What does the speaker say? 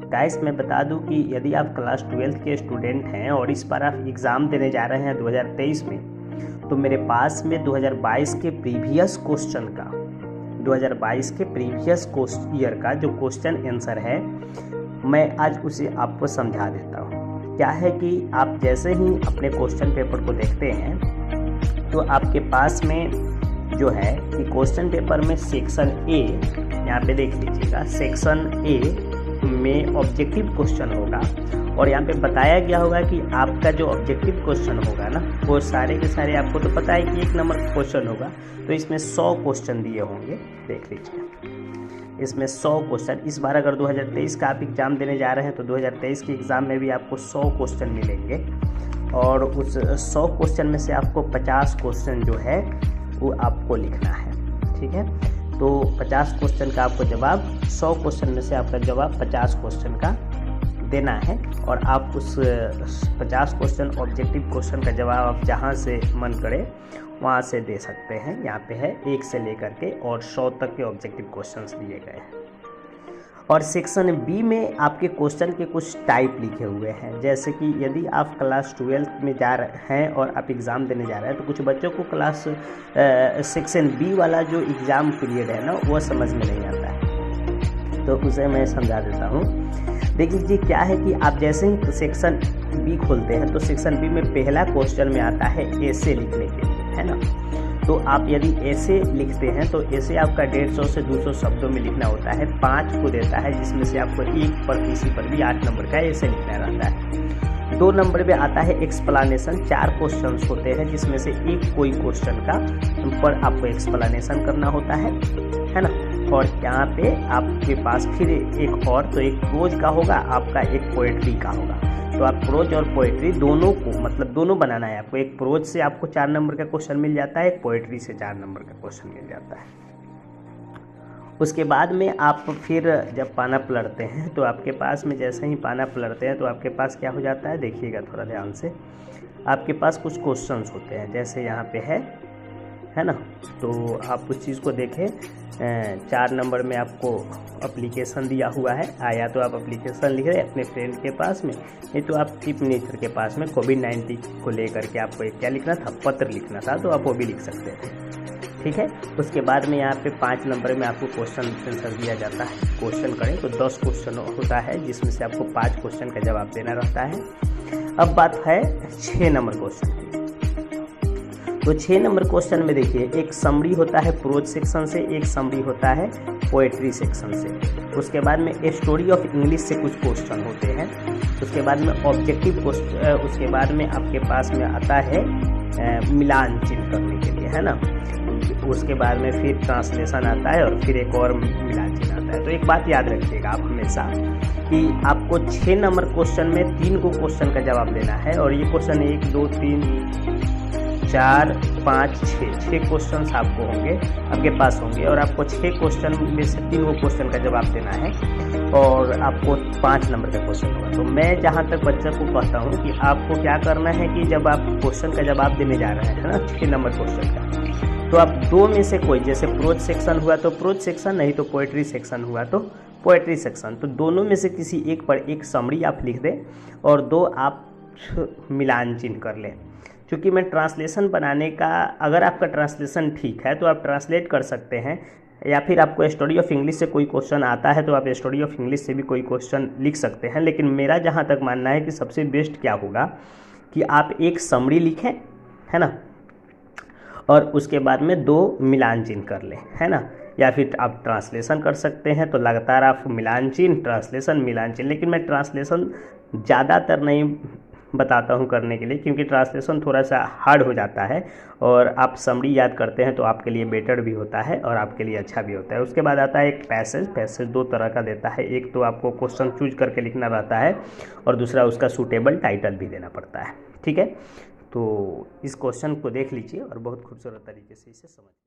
Guys मैं बता दूं कि यदि आप क्लास 12th के स्टूडेंट हैं और इस बार आप एग्ज़ाम देने जा रहे हैं 2023 में, तो मेरे पास में 2022 के प्रीवियस क्वेश्चन का 2022 के प्रीवियस ईयर का जो क्वेश्चन आंसर है, मैं आज उसे आपको समझा देता हूँ। क्या है कि आप जैसे ही अपने क्वेश्चन पेपर को देखते हैं तो आपके पास में जो है कि क्वेश्चन पेपर में सेक्शन ए, यहाँ पे देख लीजिएगा, सेक्शन ए में ऑब्जेक्टिव क्वेश्चन होगा और यहाँ पे बताया गया होगा कि आपका जो ऑब्जेक्टिव क्वेश्चन होगा ना, वो सारे के सारे आपको तो पता है कि 1 नंबर का क्वेश्चन होगा, तो इसमें 100 क्वेश्चन दिए होंगे। देख लीजिए, इसमें 100 क्वेश्चन। इस बार अगर 2023 का आप एग्ज़ाम देने जा रहे हैं तो 2023 के एग्ज़ाम में भी आपको 100 क्वेश्चन मिलेंगे और उस 100 क्वेश्चन में से आपको 50 क्वेश्चन जो है वो आपको लिखना है। ठीक है, तो 50 क्वेश्चन का आपको जवाब, 100 क्वेश्चन में से आपका जवाब 50 क्वेश्चन का देना है और आप उस 50 क्वेश्चन ऑब्जेक्टिव क्वेश्चन का जवाब आप जहाँ से मन करे वहाँ से दे सकते हैं। यहाँ पे है 1 से लेकर के और 100 तक के ऑब्जेक्टिव क्वेश्चंस दिए गए हैं। और सेक्शन बी में आपके क्वेश्चन के कुछ टाइप लिखे हुए हैं, जैसे कि यदि आप क्लास 12 में जा रहे हैं और आप एग्ज़ाम देने जा रहे हैं तो कुछ बच्चों को क्लास सेक्शन बी वाला जो एग्ज़ाम पीरियड है ना, वो समझ में नहीं आता है, तो उसे मैं समझा देता हूँ। देख लीजिए, क्या है कि आप जैसे ही सेक्शन बी खोलते हैं तो सेक्शन बी में पहला क्वेश्चन में आता है ऐसे लिखने के लिए, है ना। तो आप यदि ऐसे लिखते हैं तो ऐसे आपका 150 से 200 शब्दों में लिखना होता है। 5 को देता है, जिसमें से आपको 1 पर किसी पर भी 8 नंबर का ऐसे लिखना रहता है। 2 नंबर में आता है एक्सप्लेनेशन। 4 क्वेश्चंस होते हैं, जिसमें से एक कोई क्वेश्चन का पर आपको एक्सप्लेनेशन करना होता है ना। और यहाँ पे आपके पास फिर एक और, तो एक प्रोज का होगा आपका, एक पोएट्री का होगा। तो आप प्रोज और पोएट्री दोनों को, मतलब दोनों बनाना है आपको। एक प्रोज से आपको 4 नंबर का क्वेश्चन मिल जाता है, एक पोएट्री से 4 नंबर का क्वेश्चन मिल जाता है। उसके बाद में आप फिर जब पाना पलटते हैं तो आपके पास में जैसे ही पाना पलटते हैं तो आपके पास क्या हो जाता है, देखिएगा थोड़ा ध्यान से। आपके पास कुछ क्वेश्चंस होते हैं, जैसे यहाँ पे है ना। तो आप उस चीज़ को देखें, 4 नंबर में आपको एप्लीकेशन दिया हुआ है। या तो आप एप्लीकेशन लिख रहे हैं अपने फ्रेंड के पास में, नहीं तो आप चीफ मिनिस्टर के पास में कोविड-19 को लेकर के आपको एक क्या लिखना था, पत्र लिखना था, तो आप वो भी लिख सकते थे। ठीक है, उसके बाद में यहाँ पे 5 नंबर में आपको क्वेश्चन आंसर दिया जाता है। क्वेश्चन करें तो 10 क्वेश्चन होता है, जिसमें से आपको 5 क्वेश्चन का जवाब देना रहता है। अब बात है 6 नंबर क्वेश्चन की। तो 6 नंबर क्वेश्चन में देखिए, एक समरी होता है प्रोज सेक्शन से, एक समरी होता है पोएट्री सेक्शन से। उसके बाद में स्टोरी ऑफ इंग्लिश से कुछ क्वेश्चन होते हैं। उसके बाद में ऑब्जेक्टिव क्वेश्चन, उसके बाद में आपके पास में आता है मिलान चिन्ह करने के लिए, है ना। उसके बाद में फिर ट्रांसलेशन आता है और फिर एक और मिलान चिन्ह आता है। तो एक बात याद रखिएगा आप हमेशा कि आपको 6 नंबर क्वेश्चन में 3 को क्वेश्चन का जवाब देना है। और ये क्वेश्चन 1 2 3 4 5 6 क्वेश्चन आपको होंगे, आपके पास होंगे, और आपको 6 क्वेश्चन में से 3 को क्वेश्चन का जवाब देना है और आपको 5 नंबर का क्वेश्चन होगा। तो मैं जहाँ तक बच्चों को कहता हूँ कि आपको क्या करना है कि जब आप क्वेश्चन का जवाब देने जा रहे हैं, है ना, 6 नंबर क्वेश्चन का, तो आप 2 में से कोई, जैसे प्रोज सेक्शन हुआ तो प्रोज सेक्शन, नहीं तो पोएट्री सेक्शन हुआ तो पोएट्री सेक्शन, तो दोनों में से किसी एक पर एक समरी आप लिख दें और 2 आप मिलान चिन्ह कर लें। क्योंकि मैं ट्रांसलेशन बनाने का, अगर आपका ट्रांसलेशन ठीक है तो आप ट्रांसलेट कर सकते हैं, या फिर आपको स्टोरी ऑफ इंग्लिश से कोई क्वेश्चन आता है तो आप स्टोरी ऑफ इंग्लिश से भी कोई क्वेश्चन लिख सकते हैं। लेकिन मेरा जहाँ तक मानना है कि सबसे बेस्ट क्या होगा कि आप एक समरी लिखें, है ना, और उसके बाद में 2 मिलान चिन्ह कर लें, है ना। या फिर आप ट्रांसलेशन कर सकते हैं, तो लगातार आप मिलान चिन्ह, ट्रांसलेशन, मिलान चिन्ह। लेकिन मैं ट्रांसलेशन ज़्यादातर नहीं बताता हूँ करने के लिए, क्योंकि ट्रांसलेशन थोड़ा सा हार्ड हो जाता है और आप समरी याद करते हैं तो आपके लिए बेटर भी होता है और आपके लिए अच्छा भी होता है। उसके बाद आता है एक पैसेज 2 तरह का देता है। एक तो आपको क्वेश्चन चूज करके लिखना रहता है और दूसरा उसका सूटेबल टाइटल भी देना पड़ता है। ठीक है, तो इस क्वेश्चन को देख लीजिए और बहुत खूबसूरत तरीके से इसे समझ